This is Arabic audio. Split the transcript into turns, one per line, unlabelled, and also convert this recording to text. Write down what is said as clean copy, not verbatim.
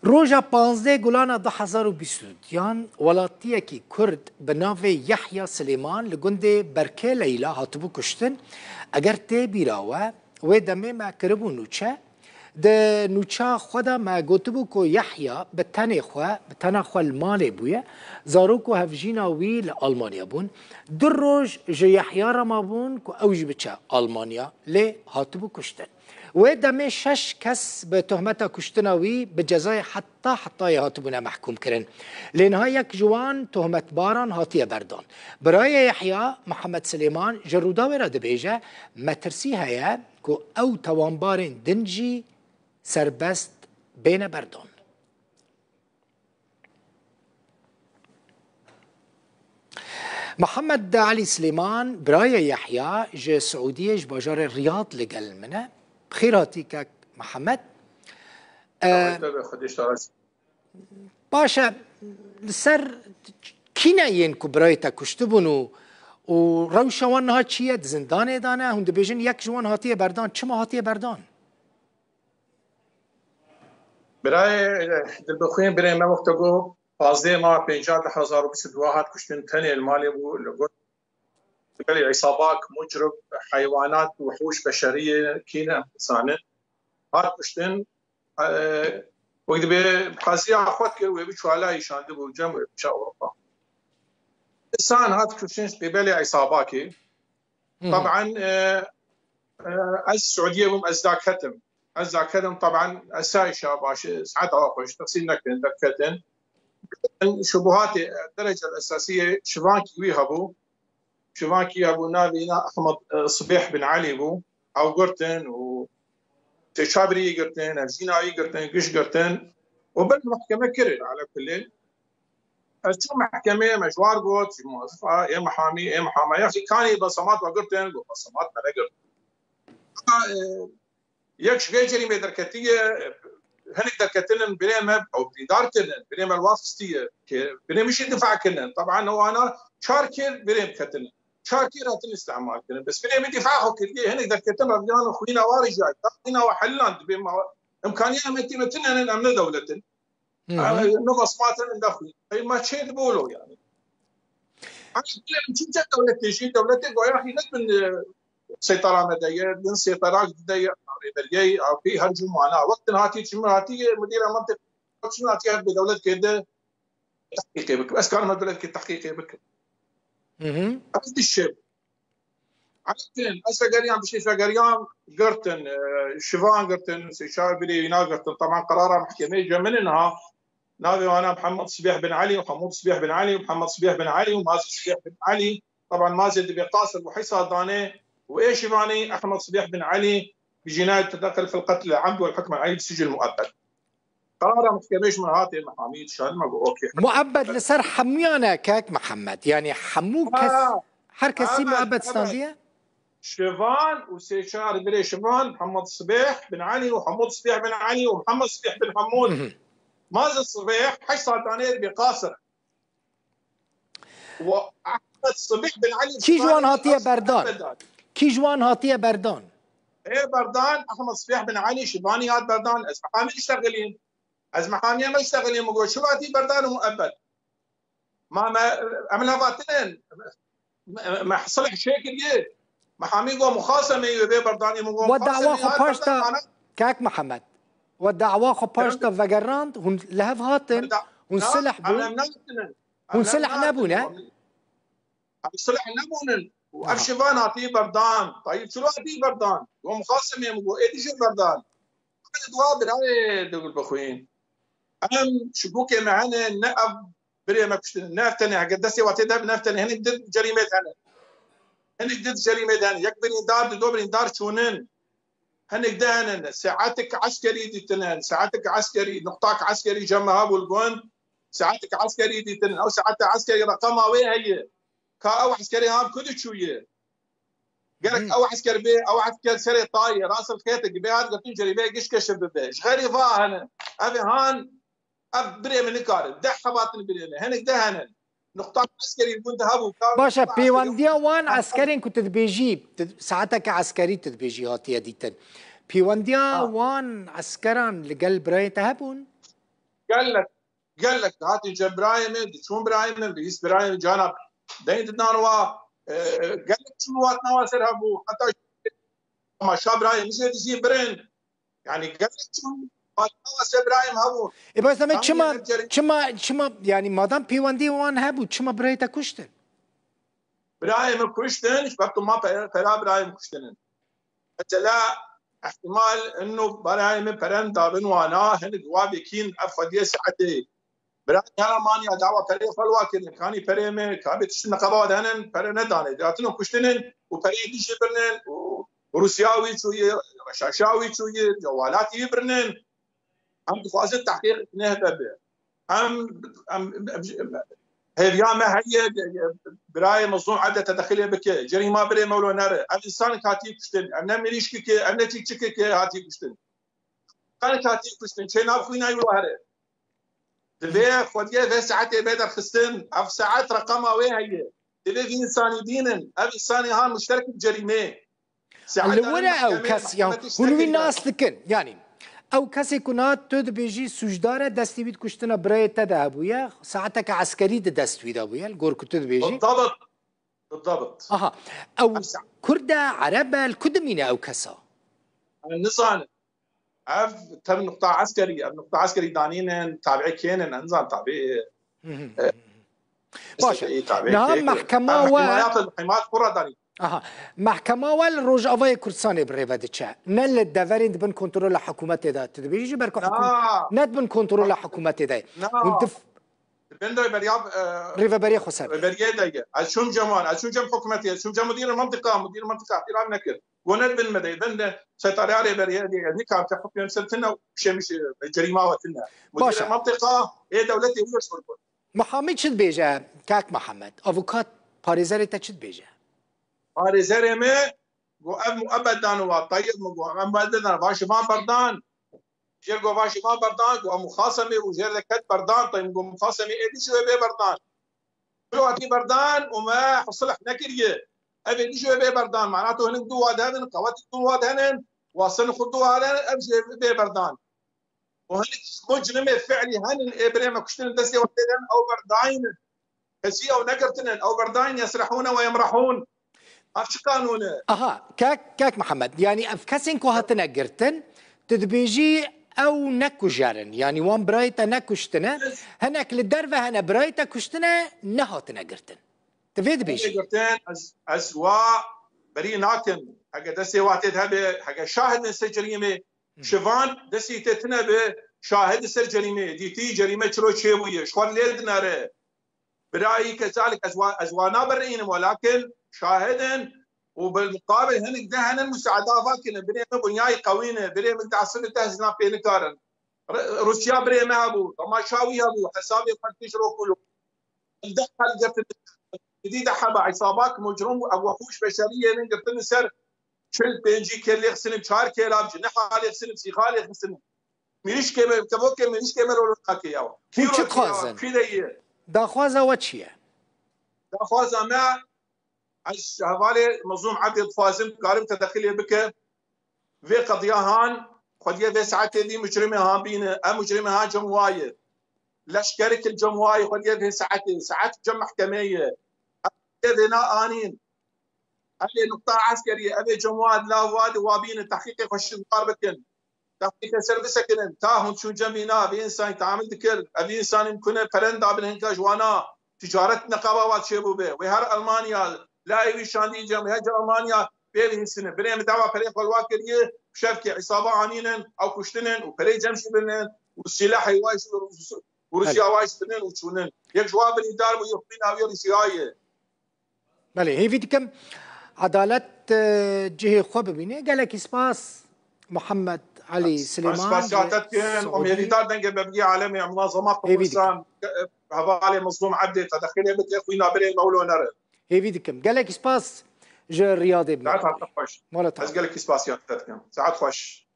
روجا 15 گولانا 2022 ولاتیکی کرد به نام یحیی سلیمان لگنده برکه لیلا هاتبو کشتن اگر تی بیراوه و دمه ما کربو نوچه ده نوچه خدا ما گوتبو کو یحیی به تنه خو المانه بویه زارو کو هفجینا وی لآلمانیا بون در روز جه یحیی را ما بون کو اوج بچه آلمانیا لی هاتبو کشتن و دمه 6 کس به تهمت کشتناوی به جزای حتی هاتبونه محکوم کرن لینها یک جوان تهمت باران هاتیه بردان برای یحیی محمد سلیمان جروداوی را دبیجه مترسی هیا که او توانبارین دنجی سربست بین بردان محمد علي سليمان برايا يحيى جا سعودية جباجار الرياض لقل منه بخيراتي كاك محمد باشا لسر كينا ينكو برايتا كشتبونو و روشا وانها چيت زندانه دانه هند بيجن يك جوان هاتيه بردان چما هاتيه بردان
برای دلبخوین برای ما وقت گو 15 ماه 50,022 کشتن تنه المالي بو لقول بلي عصابات مجرم حيوانات وحوش بشريه كينا انسانه هات كشتن وقت بقضيه اخوات كل وبي شوالا يشاند بو جم بشا اوروبا انسان هات كشتن ببلي عصاباكي طبعا السعوديه بم ازداك كتم ازداك طبعا اسايشه باش ساعات اخوش تفصيل نكتن دكتن شبهات الدرجه الاساسيه شبانكي ويهبو شبانكي ابو نابينا احمد صبيح بن علي بو او قرتن و تشابري قرتن الزيناوي قرتن قش قرتن وبالمحكمه كرر على كل شو محكمه مجوار قوت موظفه يا محامي يا محامي يا اخي كان بصمات وقرتن بصمات ما قرت يكش غير جريمه دركتيه هنك دركتن بريمه او بدارتن بريمه الواسطيه بريمه مش يدفع كنا طبعا هو انا شاركر بريم كتن شاركر هات الاستعمال كنا بس بريم دفاعه كده هنك دركتن رجال خوينا وارجع هنا وحلان بما امكانيه متن انا امن دوله نقص ماتن دخل اي ما شيء بقولوا يعني انا كنت دوله تجي دولتك ويا اخي من سيطرة مدية من سيطرات مدية ريبريي أو في هرجم معنا وقت هاتي شمل هاتي مدير منطقة شمل هاتي بدولة كده تحقيقي بك بس كان دولة كده تحقيقي بك هذا الشيء عرفتن أسرقريان بشيء سرقريان قرتن شفان قرتن سيشار بلي ينا قرتن طبعا قرارها محكمة جا من إنها نادي وأنا محمد صبيح بن علي وحمود صبيح بن علي ومحمد صبيح بن علي ومازن صبيح بن علي طبعا مازن بقاصر وحيصة داني وايش يباني احمد صبيح بن علي بجنايه تدخل في القتل العمد والحكم عليه بالسجن المؤبد. قرار محكمه من هاتي المحامي شان ما اوكي
مؤبد لسر حميانا كاك محمد يعني حمو حركسي مؤبد ستانديه
شيفان وسيشار بلي شيفان محمد صبيح بن علي وحمود صبيح بن علي ومحمد صبيح بن حمود مازن صبيح حي صادانير بقاصر واحمد صبيح بن علي
كي جوان هاتيه بردان كي جوان هاتيه بردان
ايه بردان احمد صبيح بن علي شباني هات بردان از محامي يشتغلين از محامي ما يشتغلين بقول شو هاتي بردان ومؤبد ما عملها باتنين ما حصل شيء كبير محامي قو مخاصمه يبي برداني مقو
ودعوا خو باشتا كاك محمد ودعوا خو باشتا فقراند هن لهف هاتن هن سلح بون هن سلح نبونه
سلح نبونن وابشفان هاتي بردان طيب شو هاتي بردان ومخاصمه يمقو ايه شو بردان انا دوابر هاي دول بخوين ام شبوكي معنا نقب بري ما كشتن نافتني قدسي واتي داب نافتني هني ضد جريمه هني ضد جريمه يكبرني دار دوبرني دار شونن هني دهنن ساعاتك عسكري ديتنن ساعاتك عسكري نقطاك عسكري جمع ابو الجون ساعاتك عسكري ديتنن او ساعاتك عسكري رقمها وين هي كأو عسكري هام كل شوية قالك أو عسكري بي أو عسكري سري طاية راس الخيط بي هذا قلت جري بي قش كشف بي غيري ضاهن أبي هان أب بري من الكار دح حباتن برينا هنك دهن نقطة عسكري يكون ذهبوا
باشا بيوانديا وان عسكري كنت تبيجي ساعتك عسكري تبيجي هاتي ديتن بيوانديا وان عسكران لقلب راي تهبون
قال لك هاتي جاب برايم شون برايم بيس برايم جانب دين تناروا قال لك شنو واتنا واسر هبو حتى ما شاب برايم مش يجي برين يعني قال لك شنو واتنا واسر برايم هبو
بس چما يعني مادام پیوندی وان هبو چما برایتا کشتن
برايم كشتن شبكتم ما فلا برايم كشتن لا احتمال انه برايم برن دابن وانا هن جواب كين افدي ساعتي برايم انا ماني دعوه بري فلواكن كاني بريم كابتش نقبا هنن برن دانه داتنو كشتن وبري دي برنن وروسياوي شويه رشاشاوي شويه جوالات يبرنن هم تفاصيل التحقيق نهبه هم هيفياما هي براي مصنوع عدة تدخلية بك جريمة بري مولو نار الإنسان كاتي كشتن أنا مريش كي أنا تيجي كي هاتي كشتن كان كاتي كشتن شيء نافخينا يقولوا هذا تبي خديه في ساعات يبدأ خستن أف ساعات رقمها وين هي تبي في إنسان دينن أبي إنسان ها مشترك بجريمة
اللي ولا أو كاس يعني هنوي الناس لكن يعني او کسی کنات تو بیجی سوجدار دستی بید کشتنا برای تده بویا ساعتك عسكري دست بيدا بويا الجور كنت بيجي
بالضبط
او كردا عربة الكد مين او كسا
النظام اف تم نقطة عسكري نقطة عسكري دانين تابعي كينن انظام تابعي
باشا نعم محكمة
حمايات قرى دانين
محكمة والروج أفاي كردستان بريفاد تشا نل الدفارين بن كنترول حكومة دا تدبيجي بركو حكومة نت بن كنترول حكومة دا
ونتف بندر برياب
ريفا بريا خسر
بريا الشوم جمال الشوم جم حكومتي الشوم جم مدير المنطقة احترام نكر ونت بن مدي بند سيطرة على بريا دي نكام تحكم سنتنا مش جريمة وتنا مدير المنطقة هي دولتي هو شرطة
محمد شد بيجا كاك محمد افوكات باريزاري تشد بيجا
باريزاري مؤبدا وطيب مؤبدا باش ما بردان جيرجو باش ما بردان ومخاصمه وجير لكت بردان طيب مخاصمه ايدي شو بي بردان شو اكي بردان وما حصل نكريه ابي دي شو بي بردان معناته هن دو هذا قوات دو هذا واصل خدوا هذا امشي بي بردان وهن مجرمه فعلي هن ابراهيم كشتن دسي وحدن او برداين هسي او نقرتن او برداين يسرحون ويمرحون اف قانونه
كاك محمد يعني افكاسين كو هتنقرتن تدبيجي او نكو جارن يعني وان برايتا نكوشتنا هناك للدرفه هنا برايتا كشتنا نهاتنا قرتن تفيد بيجي
قرتن اسوا بري ناكن حق دسي واتد هبه حق شاهد من جريمه شفان دسي تتنا به شاهد سر جريمه ديتي جريمه شلو شيويه شوار ليل ناره برايي كذلك ازوانا برئين ولكن شاهدا وبالمقابل هنك ده هن المساعدات كنا بريم بنياي قوينه بريم تعصب تهزنا بين كارن روسيا بريم ابو ما شاوي ابو حسابي فتش رو كله دخل قلت جديد حبا عصابات مجرم ابو وحوش بشريه من قلت سر شل بينجي كل يغسل شهر كلام جنح على يغسل سيخال يغسل ميش كم كبوك ميش كم رو حكيوا
كيف تخازن
في دي
دا خوازا واتشيه
دا خوازا ما هذا منظوم عدد فازم قارب تدخلي بك في قضيه هان قضيه في ساعات دي مجرمه هان بين مجرمه هان جموايه لشكرك الجموايه قضيه في ساعات جم محكميه بناء انين هذه نقطه عسكريه ابي جمواد لا واد وابين التحقيق يخش مقاربكن تحقيق سربسكن تاهم شو جمينا بانسان تعامل ذكر ابي انسان يمكن فرندا بالهنكاج وانا تجاره نقابات شيبو به وهر المانيا لا يبي شاندي جم هجر المانيا بيبي سنه بريم دعوه فريق الواكريه شبكه عصابه عنينن او كشتنن وبري جمشي بنن والسلاح يوايش وروسيا وايش بنن وشونن يك جواب الاداره ويخبينا ويرسيايه
بله هي فيدكم عدالة جهه خوب بينه قال لك اسباس محمد علي سليمان
اسباسياتك كان وميريدار دنجه ببقي عالمي منظمات الانسان هذا مصدوم عدي تدخلي بك اخوينا بري مولو نرى
هي فيدكم قال لك اسباس جا الرياضي
ساعات خوش بس قال لك اسباسياتك ساعات خوش